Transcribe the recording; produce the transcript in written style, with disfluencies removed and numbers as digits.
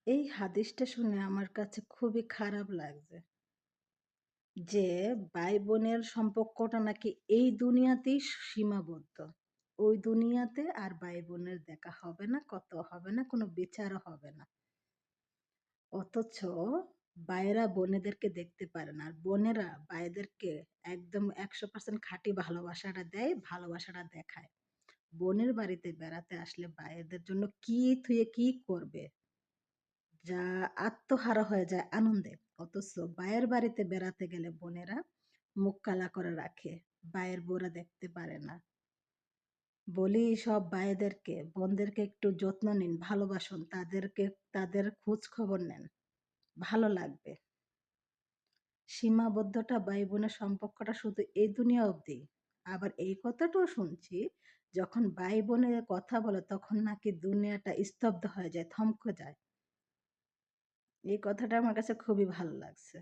এই হাদিসটা শুনে আমার কাছে খুবই খারাপ লাগছে। যে ভাই-বোনের সম্পর্কটা নাকি এই দুনিয়াতেই সীমাবদ্ধ। ওই দুনিয়াতে আর ভাই-বোনের দেখা হবে না, কথাও হবে না, কোনো বিচারও হবে না। অথচ ভাইয়েরা বোনেদেরকে দেখতে পারে না। আর বোনেরা ভাইদেরকে একদম ১০০% খাঁটি ভালোবাসাটা দেয়, ভালোবাসাটা দেখায়। বোনের বাড়িতে বেড়াতে আসলে ভাইয়েদের জন্য কি থুয়ে কি করবে? যা আত্মহারা হয়ে যায় আনন্দে। অথচ ভাইয়ের বাড়িতে বেড়াতে গেলে বোনেরা মুখ কালা করে রাখে। ভাইয়ের বউরা দেখতে পারে না। বলি সব ভাইদেরকে, বোনদেরকে একটু যত্ন নিন, ভালোবাসুন। তাদের খোঁজ খবর নেন। ভালো লাগবে। সীমাবদ্ধতা ভাই-বোনের সম্পর্কটা শুধু এই দুনিয়া অবধি। আবার এই কথাটাও শুনছি, যখন ভাই-বোনের কথা বলে তখন নাকি দুনিয়াটা স্তব্ধ হয়ে যায়, থমকে যায়। এই কথাটা আমার কাছে খুবই ভালো লাগছে।